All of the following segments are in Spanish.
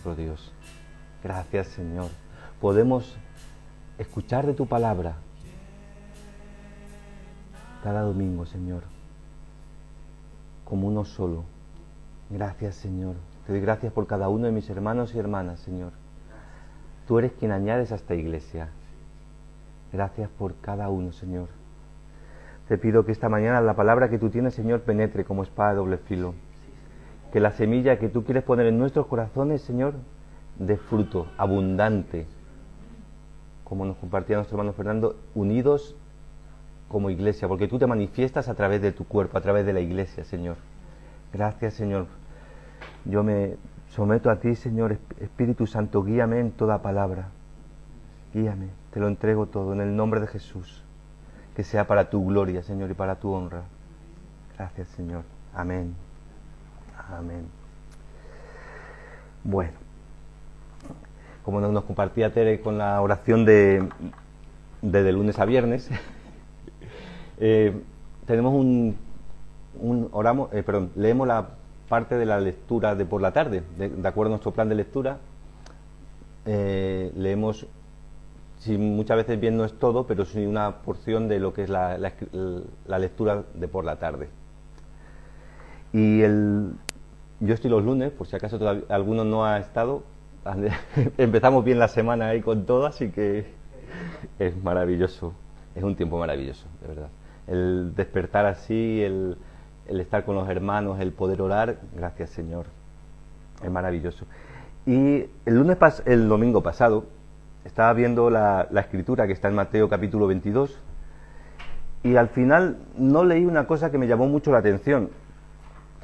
nuestro Dios. Gracias, Señor. Podemos escuchar de tu palabra cada domingo, Señor, como uno solo. Gracias, Señor. Te doy gracias por cada uno de mis hermanos y hermanas, Señor. Tú eres quien añades a esta iglesia. Gracias por cada uno, Señor. Te pido que esta mañana la palabra que tú tienes, Señor, penetre como espada de doble filo. Que la semilla que tú quieres poner en nuestros corazones, Señor, dé fruto abundante. Como nos compartía nuestro hermano Fernando, unidos como iglesia, porque tú te manifiestas a través de tu cuerpo, a través de la iglesia, Señor. Gracias, Señor. Yo me someto a ti, Señor. Espíritu Santo, guíame en toda palabra. Guíame, te lo entrego todo en el nombre de Jesús. Que sea para tu gloria, Señor, y para tu honra. Gracias, Señor. Amén. Amén. Bueno, como nos compartía Tere con la oración de lunes a viernes, tenemos leemos la parte de la lectura de por la tarde, de acuerdo a nuestro plan de lectura. Leemos, si muchas veces bien no es todo, pero sí una porción de lo que es la lectura de por la tarde. Y yo estoy los lunes, por si acaso todavía alguno no ha estado. Empezamos bien la semana ahí con todo, así que es maravilloso. Es un tiempo maravilloso, de verdad. El despertar así, el estar con los hermanos, el poder orar, gracias, Señor. Es maravilloso. Y el domingo pasado estaba viendo la escritura que está en Mateo capítulo 22, y al final no leí una cosa que me llamó mucho la atención,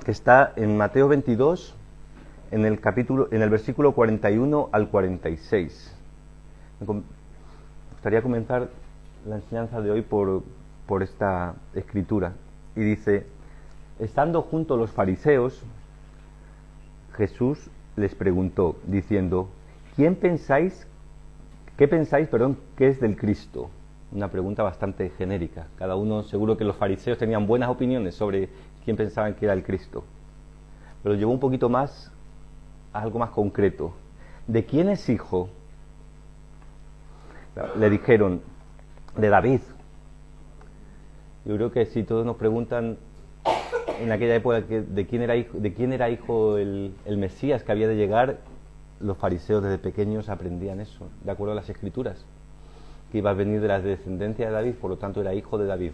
que está en Mateo 22, en el versículo 41 al 46. Me gustaría comenzar la enseñanza de hoy por esta escritura. Y dice: estando junto los fariseos, Jesús les preguntó, diciendo: ¿qué pensáis que es del Cristo? Una pregunta bastante genérica. Cada uno, seguro que los fariseos tenían buenas opiniones sobre quién pensaban que era el Cristo, pero llevó un poquito más a algo más concreto. ¿De quién es hijo? Le dijeron: de David. Yo creo que si todos nos preguntan en aquella época de quién era hijo el Mesías que había de llegar, los fariseos desde pequeños aprendían eso, de acuerdo a las Escrituras, que iba a venir de la descendencia de David, por lo tanto era hijo de David.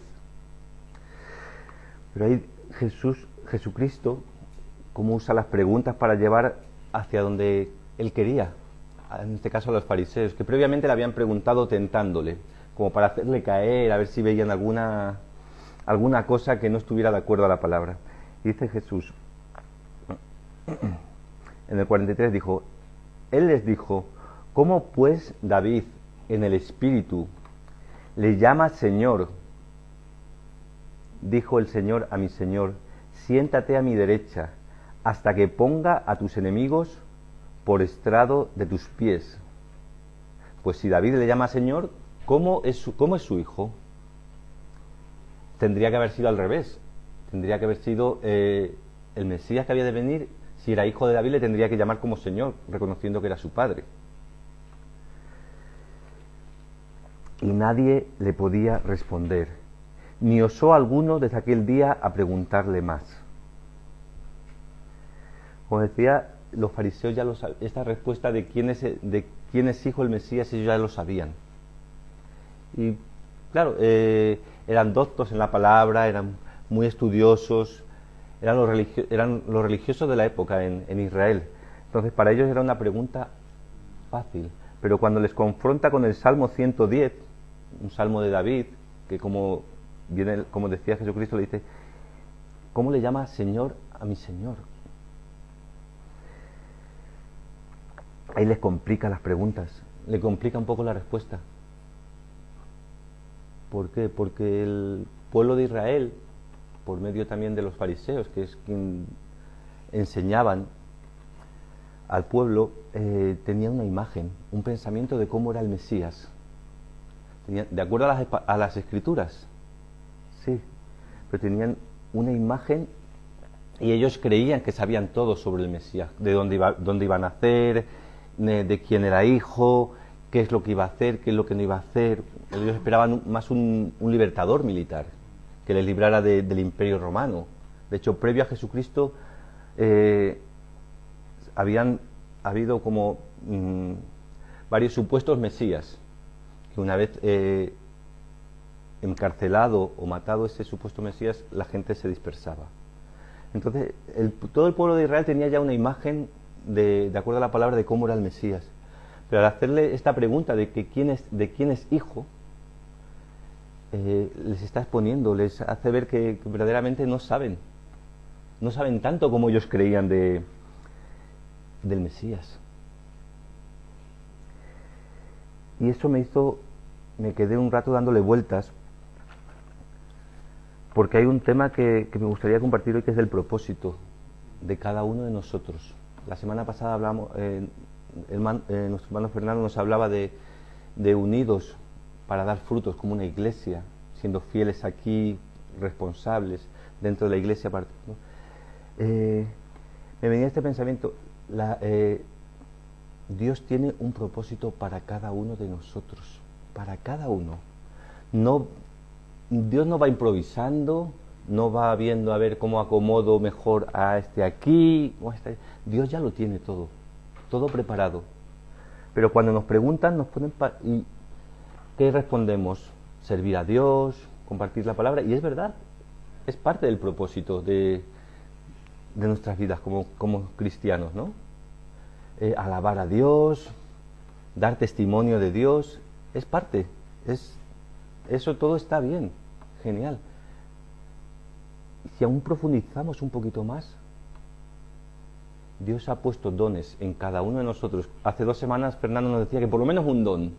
Pero ahí Jesucristo, cómo usa las preguntas para llevar hacia donde él quería, en este caso a los fariseos, que previamente le habían preguntado tentándole, como para hacerle caer, a ver si veían alguna cosa que no estuviera de acuerdo a la palabra. Y dice Jesús, en el 43 dijo: Él les dijo: ¿cómo pues David en el Espíritu le llama Señor? Dijo el Señor a mi Señor: siéntate a mi derecha, hasta que ponga a tus enemigos por estrado de tus pies. Pues si David le llama Señor, ¿cómo es su hijo? Tendría que haber sido al revés. Tendría que haber sido el Mesías que había de venir. Si era hijo de David, le tendría que llamar como Señor, reconociendo que era su padre. Y nadie le podía responder, ni osó alguno desde aquel día a preguntarle más. Como decía, los fariseos ya lo sabían. Esta respuesta de quién es hijo el Mesías, ellos ya lo sabían. Y claro, eran doctos en la palabra, eran muy estudiosos, eran los religiosos de la época en Israel. Entonces para ellos era una pregunta fácil, pero cuando les confronta con el Salmo 110, un salmo de David, que como decía Jesucristo, le dice: ¿cómo le llama Señor a mi Señor? Ahí les complica las preguntas, le complica un poco la respuesta. ¿Por qué? Porque el pueblo de Israel, por medio también de los fariseos, que es quien enseñaban al pueblo, tenía una imagen, un pensamiento de cómo era el Mesías. De acuerdo a las Escrituras, sí, pero tenían una imagen y ellos creían que sabían todo sobre el Mesías, de dónde iba a nacer, de quién era hijo, qué es lo que iba a hacer, qué es lo que no iba a hacer. Ellos esperaban más un libertador militar, que les librara del Imperio Romano. De hecho, previo a Jesucristo, habían habido como varios supuestos mesías, que una vez encarcelado o matado ese supuesto mesías, la gente se dispersaba. Entonces, todo el pueblo de Israel tenía ya una imagen de acuerdo a la palabra de cómo era el Mesías. Pero al hacerle esta pregunta de quién es hijo, les está exponiendo, les hace ver que verdaderamente no saben tanto como ellos creían del Mesías. Y eso me quedé un rato dándole vueltas, porque hay un tema que me gustaría compartir hoy, que es el propósito de cada uno de nosotros. La semana pasada hablamos, nuestro hermano Fernando nos hablaba de unidos para dar frutos como una iglesia, siendo fieles aquí, responsables dentro de la iglesia. ¿No? Me venía este pensamiento, Dios tiene un propósito para cada uno de nosotros, para cada uno. Dios no va improvisando, no va viendo a ver cómo acomodo mejor a este aquí o a este. Dios ya lo tiene todo preparado. Pero cuando nos preguntan, nos ponen ¿y qué respondemos? Servir a Dios, compartir la palabra, y es verdad, es parte del propósito de nuestras vidas como cristianos, ¿no? Alabar a Dios, dar testimonio de Dios, es parte, eso todo está bien, genial. Si aún profundizamos un poquito más, Dios ha puesto dones en cada uno de nosotros. Hace 2 semanas Fernando nos decía que por lo menos un don.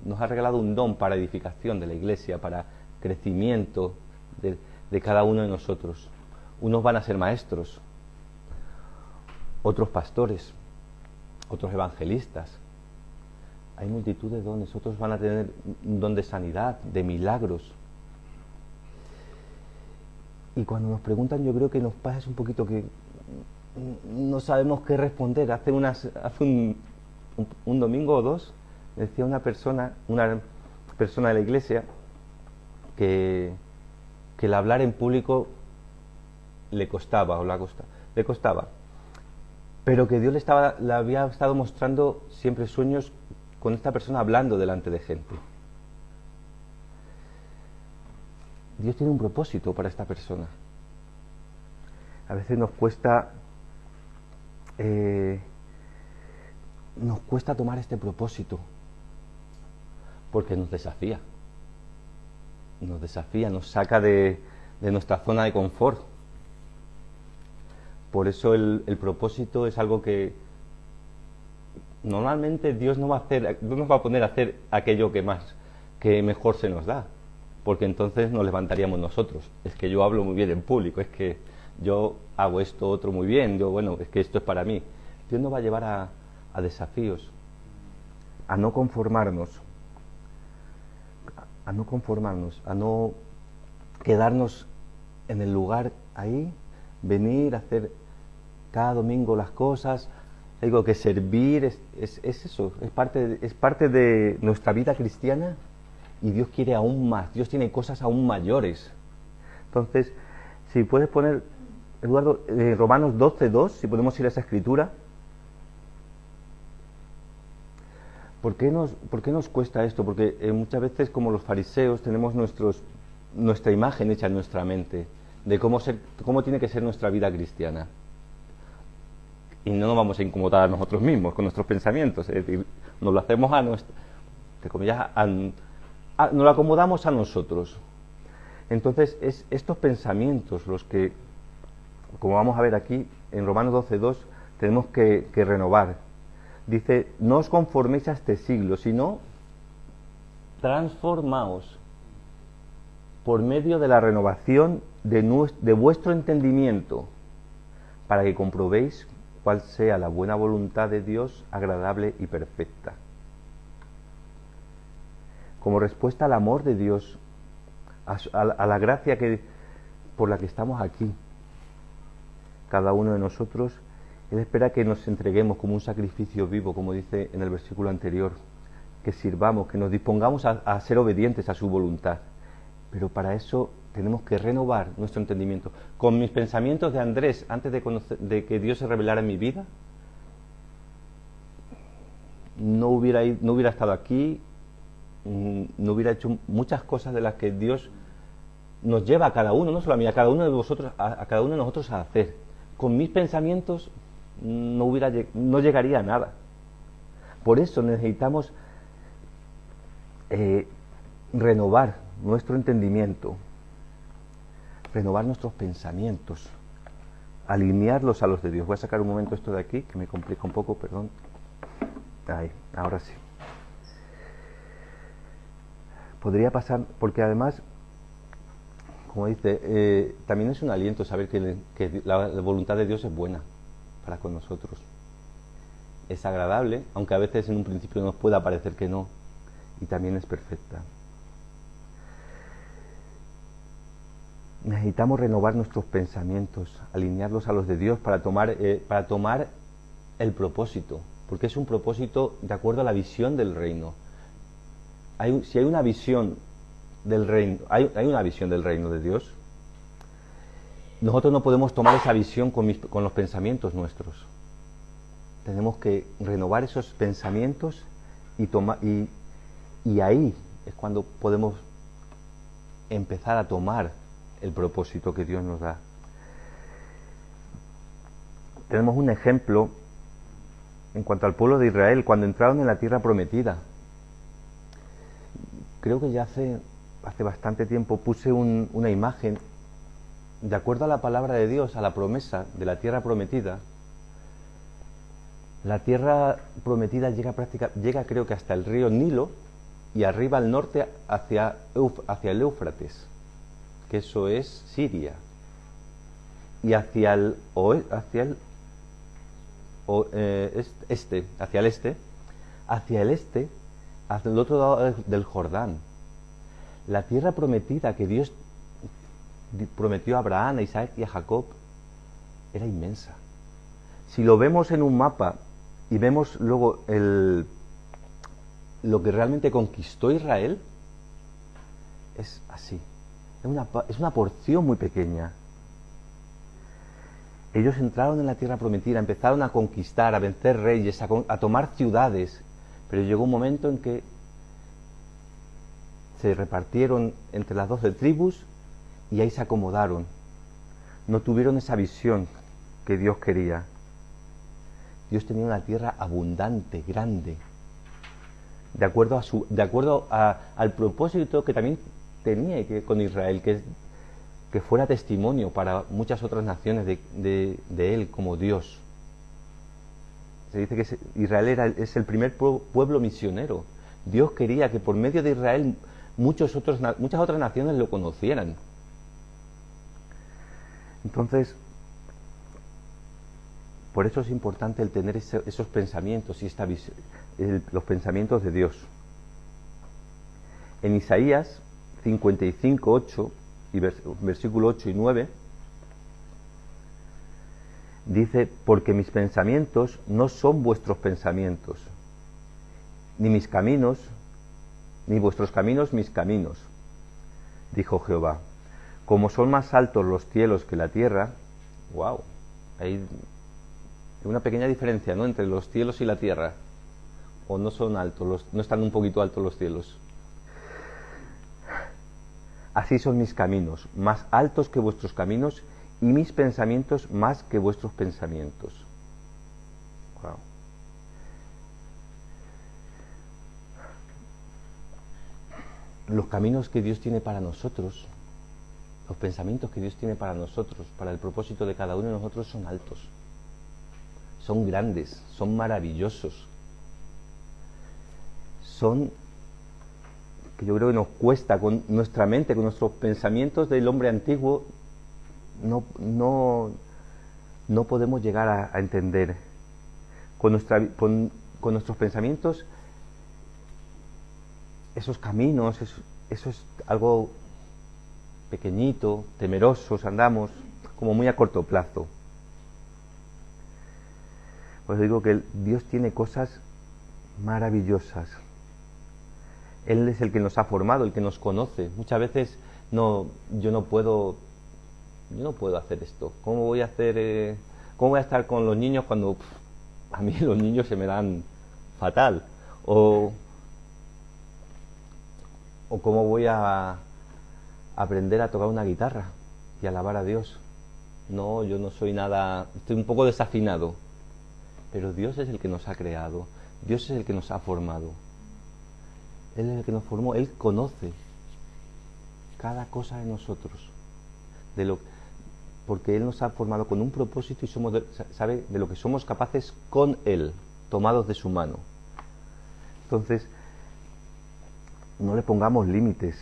Nos ha regalado un don para edificación de la iglesia, para crecimiento de cada uno de nosotros. Unos van a ser maestros, otros pastores, otros evangelistas. Hay multitud de dones. Otros van a tener un don de sanidad, de milagros. Y cuando nos preguntan, yo creo que nos pasa un poquito que no sabemos qué responder. Hace un domingo o 2 decía una persona de la iglesia que el hablar en público le costaba, pero que Dios le había estado mostrando siempre sueños con esta persona hablando delante de gente. Dios tiene un propósito para esta persona. A veces nos cuesta tomar este propósito, porque nos desafía, nos saca de nuestra zona de confort. Por eso el propósito es algo que normalmente Dios no nos va a poner a hacer aquello que mejor se nos da, porque entonces nos levantaríamos nosotros. Es que yo hablo muy bien en público, es que yo hago esto otro muy bien, es que esto es para mí. Dios nos va a llevar a desafíos, a no conformarnos, a no quedarnos en el lugar ahí, venir a hacer cada domingo las cosas. Digo que servir es eso, es parte de nuestra vida cristiana, y Dios quiere aún más, Dios tiene cosas aún mayores. Entonces, si puedes poner, Eduardo, Romanos 12:2, si podemos ir a esa escritura. ¿Por qué nos cuesta esto? Porque muchas veces, como los fariseos, tenemos nuestra imagen hecha en nuestra mente de cómo tiene que ser nuestra vida cristiana. Y no nos vamos a incomodar a nosotros mismos con nuestros pensamientos. Es decir, nos lo hacemos nos lo acomodamos a nosotros. Entonces, estos pensamientos los que, como vamos a ver aquí, en Romanos 12:2, tenemos que renovar. Dice, no os conforméis a este siglo, sino transformaos por medio de la renovación de vuestro entendimiento, para que comprobéis cuál sea la buena voluntad de Dios, agradable y perfecta. Como respuesta al amor de Dios, a la gracia por la que estamos aquí. cada uno de nosotros, Él espera que nos entreguemos como un sacrificio vivo, como dice en el versículo anterior, que sirvamos, que nos dispongamos a ser obedientes a su voluntad. Pero para eso tenemos que renovar nuestro entendimiento. Con mis pensamientos de Andrés, antes de que Dios se revelara en mi vida, no hubiera estado aquí, no hubiera hecho muchas cosas de las que Dios nos lleva a cada uno, no solo a mí, a cada uno de vosotros, a cada uno de nosotros a hacer. Con mis pensamientos no llegaría a nada. Por eso necesitamos renovar nuestro entendimiento, renovar nuestros pensamientos, alinearlos a los de Dios. Voy a sacar un momento esto de aquí, que me complica un poco, perdón. Ahí, ahora sí. Podría pasar, porque además, como dice, también es un aliento saber que la voluntad de Dios es buena para con nosotros. Es agradable, aunque a veces en un principio nos pueda parecer que no, y también es perfecta. Necesitamos renovar nuestros pensamientos, alinearlos a los de Dios para tomar el propósito, porque es un propósito de acuerdo a la visión del reino. Si hay una visión del reino, hay una visión del reino de Dios, nosotros no podemos tomar esa visión con los pensamientos nuestros. Tenemos que renovar esos pensamientos y ahí es cuando podemos empezar a tomar el propósito que Dios nos da. Tenemos un ejemplo en cuanto al pueblo de Israel cuando entraron en la tierra prometida. Creo que ya hace bastante tiempo puse una imagen de acuerdo a la palabra de Dios, a la promesa de la tierra prometida. La tierra prometida llega creo que hasta el río Nilo y arriba al norte hacia el Éufrates, que eso es Siria, y hacia el este, hacia el otro lado del Jordán. La tierra prometida que Dios prometió a Abraham, a Isaac y a Jacob era inmensa. Si lo vemos en un mapa y vemos luego lo que realmente conquistó Israel, es así. Es una porción muy pequeña. Ellos entraron en la tierra prometida, empezaron a conquistar, a vencer reyes, a tomar ciudades, pero llegó un momento en que se repartieron entre las 12 tribus y ahí se acomodaron. No tuvieron esa visión que Dios quería. Dios tenía una tierra abundante, grande, de acuerdo al propósito que también tenía con Israel, que fuera testimonio para muchas otras naciones de Él como Dios. Se dice que Israel es el primer pueblo misionero. Dios quería que por medio de Israel muchas otras naciones lo conocieran. Entonces, por eso es importante el tener esos pensamientos y los pensamientos de Dios. En Isaías 55, 8 y versículo 8 y 9 dice: porque mis pensamientos no son vuestros pensamientos, ni mis caminos, ni vuestros caminos mis caminos, dijo Jehová. Como son más altos los cielos que la tierra. Wow, hay una pequeña diferencia, ¿no?, entre los cielos y la tierra. O no son altos, no están un poquito altos los cielos. Así son mis caminos, más altos que vuestros caminos, y mis pensamientos más que vuestros pensamientos. Wow. Los caminos que Dios tiene para nosotros, los pensamientos que Dios tiene para nosotros, para el propósito de cada uno de nosotros, son altos, son grandes, son maravillosos, son que yo creo que nos cuesta con nuestra mente, con nuestros pensamientos del hombre antiguo, no podemos llegar a entender. Con nuestros pensamientos, esos caminos, eso es algo pequeñito, temerosos, andamos como muy a corto plazo. Os digo que Dios tiene cosas maravillosas. Él es el que nos ha formado, el que nos conoce. Muchas veces yo no puedo hacer esto. ¿Cómo voy a hacer? ¿Cómo voy a estar con los niños cuando a mí los niños se me dan fatal? O cómo voy a aprender a tocar una guitarra y alabar a Dios. No, yo no soy nada, estoy un poco desafinado. Pero Dios es el que nos ha creado, Dios es el que nos ha formado. Él es el que nos formó, Él conoce cada cosa de nosotros, porque Él nos ha formado con un propósito y sabe de lo que somos capaces con Él, tomados de su mano. Entonces, no le pongamos límites,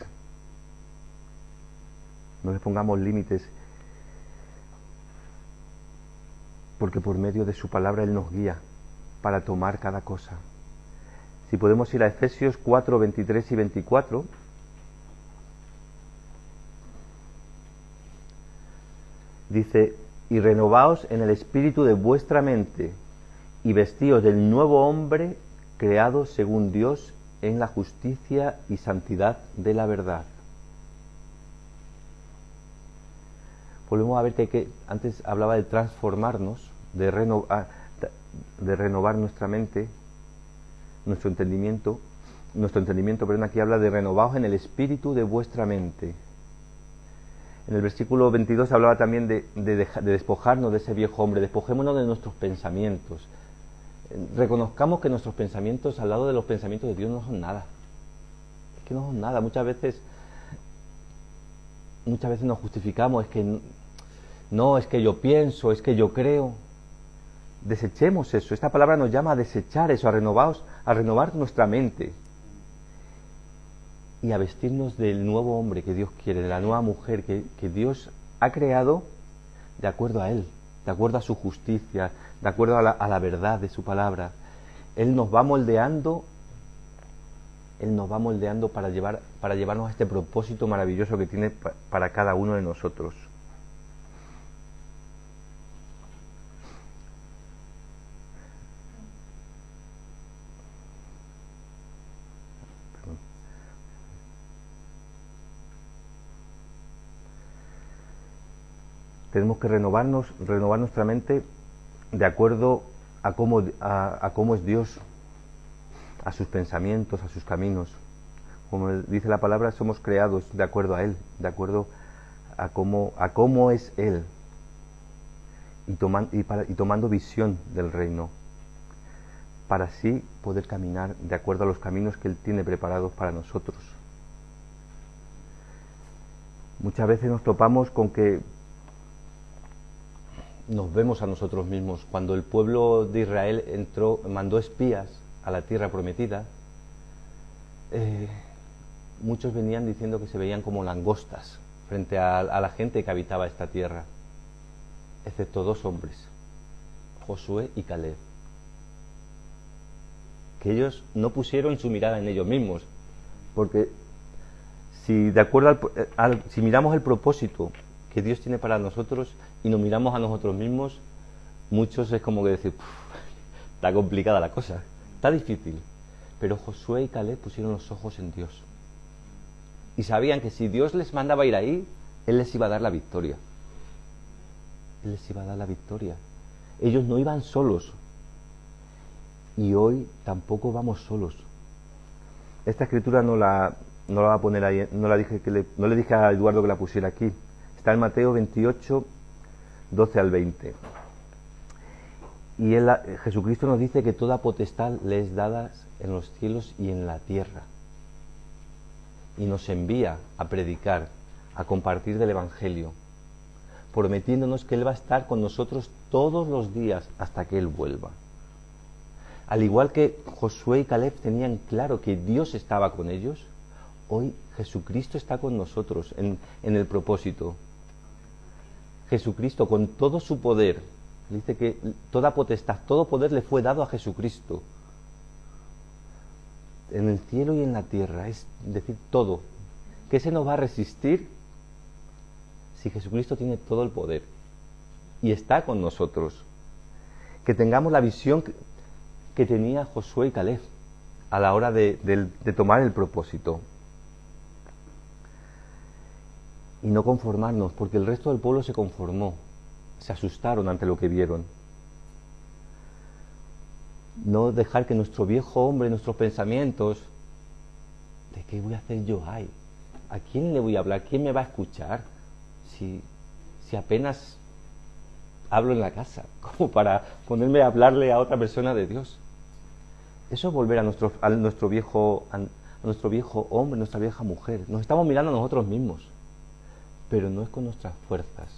porque por medio de su palabra Él nos guía para tomar cada cosa. Si podemos ir a Efesios 4, 23 y 24, dice: y renovaos en el espíritu de vuestra mente, y vestíos del nuevo hombre, creado según Dios en la justicia y santidad de la verdad. Volvemos a ver que antes hablaba de transformarnos, de renovar nuestra mente, nuestro entendimiento, pero aquí habla de renovaos en el espíritu de vuestra mente. En el versículo 22 hablaba también de despojarnos de ese viejo hombre, despojémonos de nuestros pensamientos. Reconozcamos que nuestros pensamientos al lado de los pensamientos de Dios no son nada. Es que no son nada. Muchas veces nos justificamos, es que yo pienso, es que yo creo. Desechemos eso. Esta palabra nos llama a desechar eso, a renovar nuestra mente y a vestirnos del nuevo hombre que Dios quiere, de la nueva mujer que Dios ha creado de acuerdo a Él, de acuerdo a su justicia, de acuerdo a la verdad de su palabra. Él nos va moldeando para llevarnos a este propósito maravilloso que tiene para cada uno de nosotros. Tenemos que renovar nuestra mente de acuerdo a cómo es Dios, a sus pensamientos, a sus caminos. Como dice la palabra, somos creados de acuerdo a Él, de acuerdo a cómo es Él, y tomando visión del reino, para así poder caminar de acuerdo a los caminos que Él tiene preparados para nosotros. Muchas veces nos topamos con que nos vemos a nosotros mismos. Cuando el pueblo de Israel mandó espías a la tierra prometida, muchos venían diciendo que se veían como langostas frente a la gente que habitaba esta tierra, excepto dos hombres, Josué y Caleb, que ellos no pusieron su mirada en ellos mismos, porque si miramos el propósito que Dios tiene para nosotros y nos miramos a nosotros mismos, muchos es como que decir, está complicada la cosa, está difícil. Pero Josué y Caleb pusieron los ojos en Dios y sabían que si Dios les mandaba ir ahí, Él les iba a dar la victoria. Ellos no iban solos, y hoy tampoco vamos solos. Esta escritura no la va a poner ahí, no le dije a Eduardo que la pusiera aquí. Está en Mateo 28, 12 al 20. Y Jesucristo nos dice que toda potestad le es dada en los cielos y en la tierra. Y nos envía a predicar, a compartir del Evangelio, prometiéndonos que Él va a estar con nosotros todos los días hasta que Él vuelva. Al igual que Josué y Caleb tenían claro que Dios estaba con ellos, hoy Jesucristo está con nosotros en el propósito. Jesucristo, con todo su poder, dice que toda potestad, todo poder le fue dado a Jesucristo, en el cielo y en la tierra, es decir, todo. ¿Qué se nos va a resistir si Jesucristo tiene todo el poder y está con nosotros? que tengamos la visión que tenía Josué y Caleb a la hora de tomar el propósito. Y no conformarnos, porque el resto del pueblo se conformó, se asustaron ante lo que vieron. No dejar que nuestro viejo hombre, nuestros pensamientos, ¿de qué voy a hacer yo? Ay, ¿a quién le voy a hablar? ¿Quién me va a escuchar? Si apenas hablo en la casa, como para ponerme a hablarle a otra persona de Dios. Eso es volver a nuestro viejo hombre, nuestra vieja mujer. Nos estamos mirando a nosotros mismos, pero no es con nuestras fuerzas,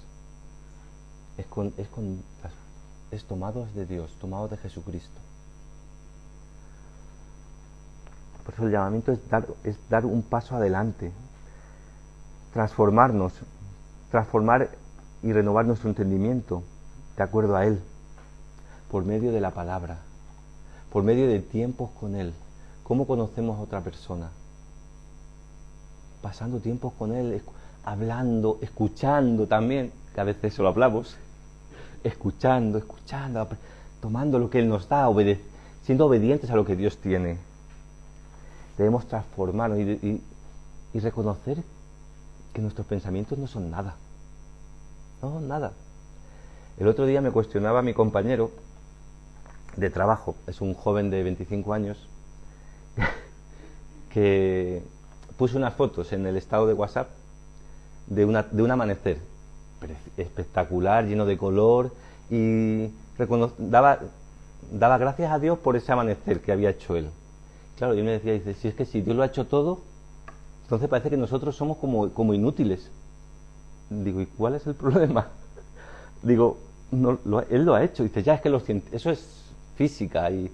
es tomados de Dios, tomados de Jesucristo. Por eso el llamamiento es dar un paso adelante, transformar y renovar nuestro entendimiento de acuerdo a Él, por medio de la palabra, por medio de tiempos con Él. ¿Cómo conocemos a otra persona? Pasando tiempos con Él, hablando, escuchando también, que a veces solo hablamos, escuchando, tomando lo que Él nos da, siendo obedientes a lo que Dios tiene. Debemos transformarnos y reconocer que nuestros pensamientos no son nada. No, nada. El otro día me cuestionaba mi compañero de trabajo, es un joven de 25 años, que puso unas fotos en el estado de WhatsApp de un amanecer espectacular, lleno de color, y daba gracias a Dios por ese amanecer que había hecho él. Claro, yo me decía, dice, si es que si Dios lo ha hecho todo, entonces parece que nosotros somos como inútiles. Digo, ¿y cuál es el problema? Digo, no, Él lo ha hecho. Dice, ya es que eso es física. Y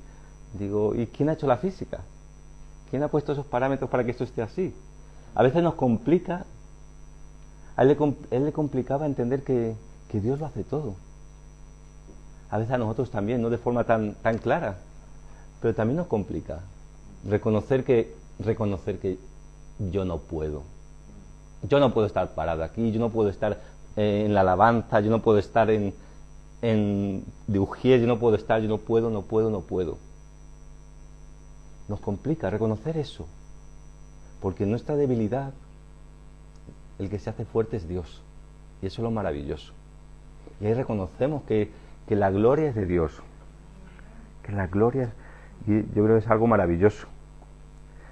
digo, ¿y quién ha hecho la física? ¿Quién ha puesto esos parámetros para que esto esté así? A veces nos complica, a él le complicaba entender que Dios lo hace todo. A veces a nosotros también, no de forma tan clara, pero también nos complica. Reconocer que yo no puedo. Yo no puedo estar parado aquí, yo no puedo estar en la alabanza, yo no puedo estar en de Ujier, yo no puedo. Nos complica reconocer eso, porque en nuestra debilidad el que se hace fuerte es Dios, y eso es lo maravilloso. Y ahí reconocemos que la gloria es de Dios, y yo creo que es algo maravilloso.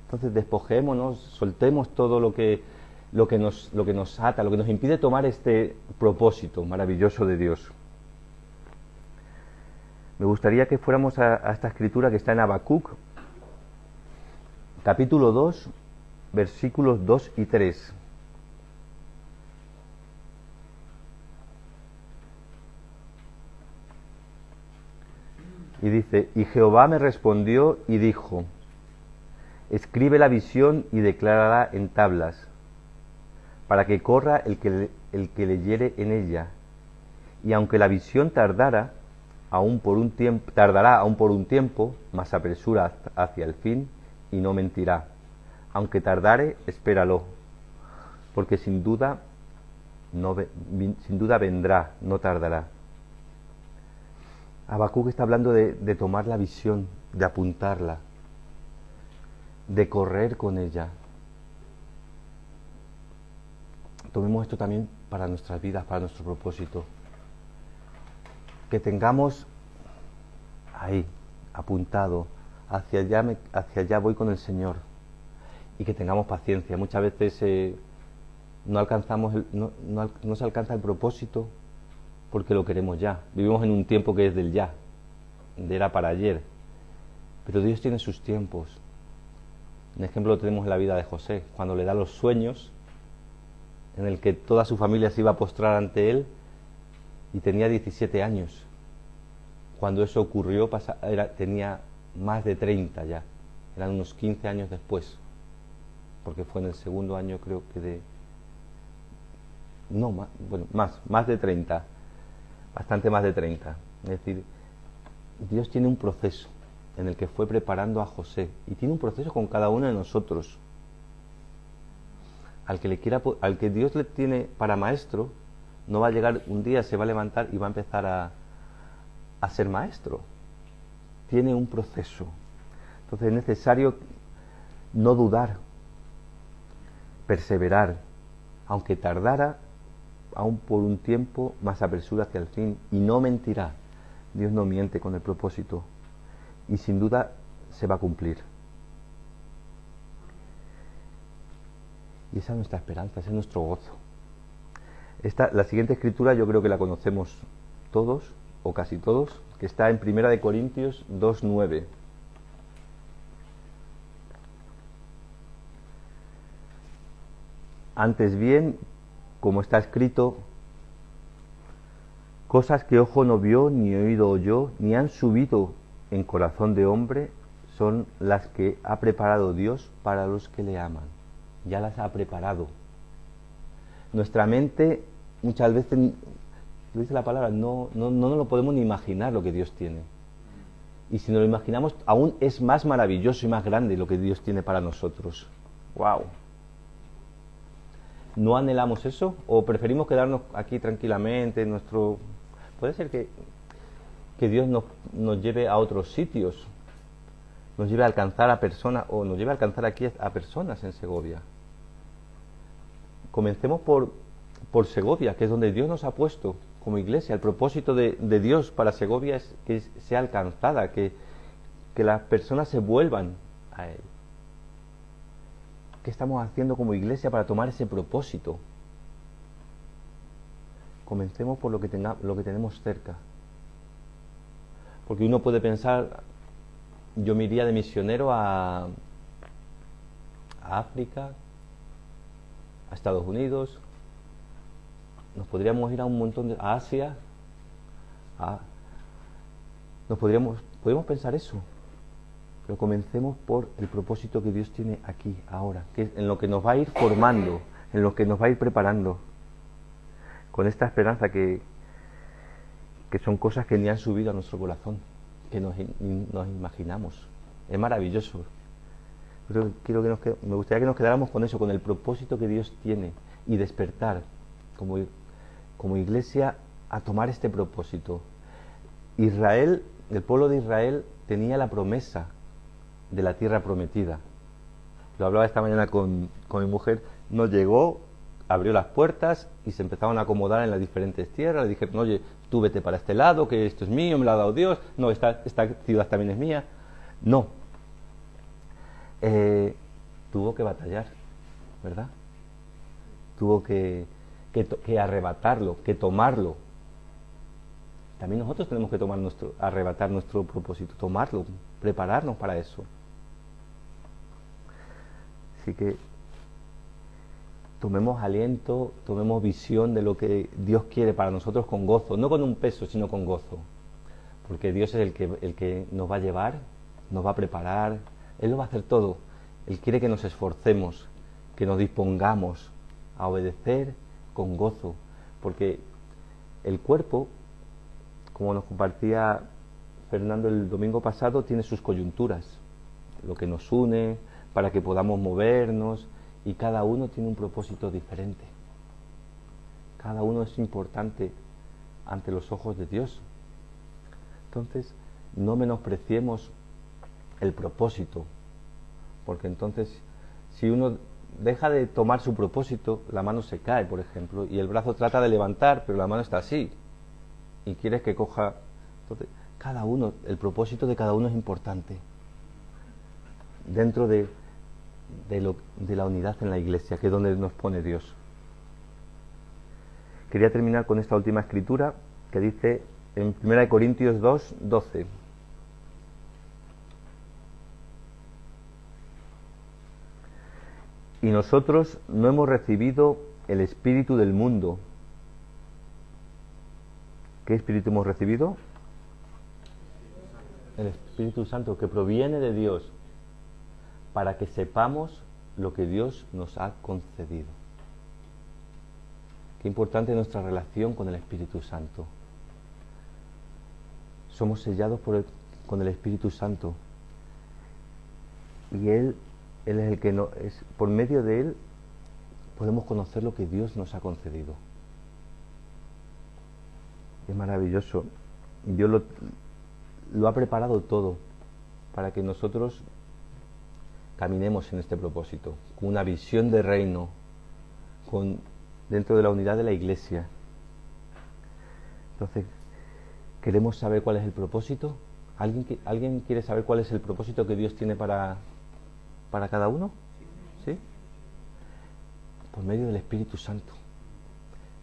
Entonces despojémonos, soltemos todo lo que nos ata, lo que nos impide tomar este propósito maravilloso de Dios. Me gustaría que fuéramos a esta escritura que está en Habacuc, capítulo 2, versículos 2 y 3. Y dice, y Jehová me respondió y dijo, escribe la visión y declárala en tablas, para que corra el que leyere en ella. Y aunque la visión tardará aún por un tiempo, mas apresura hacia el fin y no mentirá. Aunque tardare, espéralo, porque sin duda vendrá, no tardará. Habacuc está hablando de tomar la visión, de apuntarla, de correr con ella. Tomemos esto también para nuestras vidas, para nuestro propósito. Que tengamos ahí, apuntado, hacia allá voy con el Señor. Y que tengamos paciencia. Muchas veces no se alcanza el propósito porque lo queremos ya. Vivimos en un tiempo que es del ya, era para ayer. Pero Dios tiene sus tiempos. Un ejemplo lo tenemos en la vida de José, cuando le da los sueños, en el que toda su familia se iba a postrar ante él, y tenía 17 años. Cuando eso ocurrió tenía más de 30 ya, eran unos 15 años después, porque fue en el segundo año creo que más de 30, bastante más de 30. Es decir, Dios tiene un proceso en el que fue preparando a José, y tiene un proceso con cada uno de nosotros. Al que Dios le tiene para maestro, no va a llegar un día, se va a levantar y va a empezar a a ser maestro. Tiene un proceso. Entonces es necesario no dudar, perseverar, aunque tardara, aún por un tiempo, más apresura hacia el fin, y no mentirá. Dios no miente con el propósito, y sin duda se va a cumplir. Y esa es nuestra esperanza, ese es nuestro gozo. La siguiente escritura yo creo que la conocemos todos, o casi todos, que está en 1 Corintios 2:9. Antes bien, como está escrito, cosas que ojo no vio, ni oído oyó, ni han subido en corazón de hombre, son las que ha preparado Dios para los que le aman. Ya las ha preparado. Nuestra mente muchas veces, lo dice la palabra, no nos lo podemos ni imaginar lo que Dios tiene. Y si nos lo imaginamos, aún es más maravilloso y más grande lo que Dios tiene para nosotros. ¡Wow! ¿No anhelamos eso? ¿O preferimos quedarnos aquí tranquilamente en nuestro...? Puede ser que Dios nos lleve a otros sitios, nos lleve a alcanzar a personas, o nos lleve a alcanzar aquí a personas en Segovia. Comencemos por Segovia, que es donde Dios nos ha puesto como iglesia. El propósito de Dios para Segovia es que sea alcanzada, que las personas se vuelvan a Él. ¿Qué estamos haciendo como iglesia para tomar ese propósito? Comencemos por lo que tenemos cerca. Porque uno puede pensar, yo me iría de misionero a África, a Estados Unidos, nos podríamos ir a un montón a Asia, podemos pensar eso, pero comencemos por el propósito que Dios tiene aquí, ahora, que es en lo que nos va a ir formando, en lo que nos va a ir preparando, con esta esperanza que son cosas que ni han subido a nuestro corazón, que nos imaginamos. Es maravilloso. Me gustaría que nos quedáramos con eso, con el propósito que Dios tiene, y despertar como iglesia a tomar este propósito. Israel, el pueblo de Israel, tenía la promesa de la tierra prometida. Lo hablaba esta mañana con mi mujer. Nos llegó, abrió las puertas y se empezaron a acomodar en las diferentes tierras. Le dijeron, oye, tú vete para este lado, que esto es mío, me lo ha dado Dios. No, esta ciudad también es mía. No. Tuvo que batallar, ¿verdad? Tuvo que arrebatarlo, que tomarlo. También nosotros tenemos que arrebatar nuestro propósito, tomarlo, prepararnos para eso. Así que tomemos aliento, tomemos visión de lo que Dios quiere para nosotros con gozo, no con un peso, sino con gozo. Porque Dios es el que nos va a llevar, nos va a preparar, Él lo va a hacer todo. Él quiere que nos esforcemos, que nos dispongamos a obedecer con gozo, porque el cuerpo, como nos compartía Fernando el domingo pasado, tiene sus coyunturas, lo que nos une para que podamos movernos, y cada uno tiene un propósito diferente. Cada uno es importante ante los ojos de Dios. Entonces, no menospreciemos el propósito, porque entonces, si uno deja de tomar su propósito, la mano se cae, por ejemplo, y el brazo trata de levantar, pero la mano está así, y quieres que coja. Entonces, el propósito de cada uno es importante dentro de la unidad en la iglesia, que es donde nos pone Dios. Quería terminar con esta última escritura que dice en 1 Corintios 2:12. Y nosotros no hemos recibido el espíritu del mundo. ¿Qué espíritu hemos recibido? El Espíritu Santo, que proviene de Dios, para que sepamos lo que Dios nos ha concedido. Qué importante es nuestra relación con el Espíritu Santo. Somos sellados con el Espíritu Santo, y Él es el que por medio de Él podemos conocer lo que Dios nos ha concedido. Es maravilloso. Dios lo ha preparado todo para que nosotros caminemos en este propósito, con una visión de reino, dentro de la unidad de la Iglesia. Entonces, ¿queremos saber cuál es el propósito? ¿Alguien quiere saber cuál es el propósito que Dios tiene para cada uno? ¿Sí? Por medio del Espíritu Santo.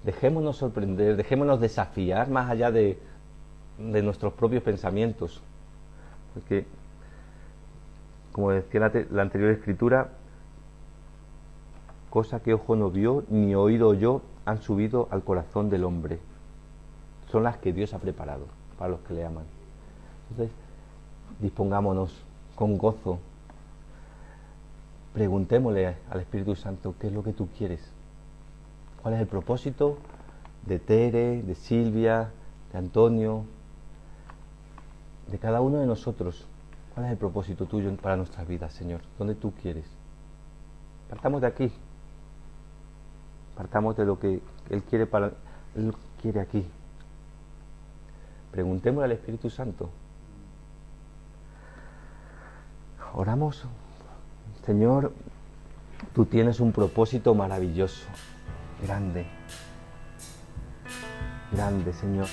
Dejémonos sorprender, dejémonos desafiar más allá de nuestros propios pensamientos. Porque, como decía la anterior escritura, cosa que ojo no vio ni oído oyó han subido al corazón del hombre. Son las que Dios ha preparado para los que le aman. Entonces, dispongámonos con gozo. Preguntémosle al Espíritu Santo qué es lo que tú quieres. ¿Cuál es el propósito de Tere, de Silvia, de Antonio, de cada uno de nosotros? ¿Cuál es el propósito tuyo para nuestras vidas, Señor? ¿Dónde tú quieres? Partamos de aquí. Partamos de lo que Él quiere aquí. Preguntémosle al Espíritu Santo. Oramos. Señor, tú tienes un propósito maravilloso, grande, grande, Señor.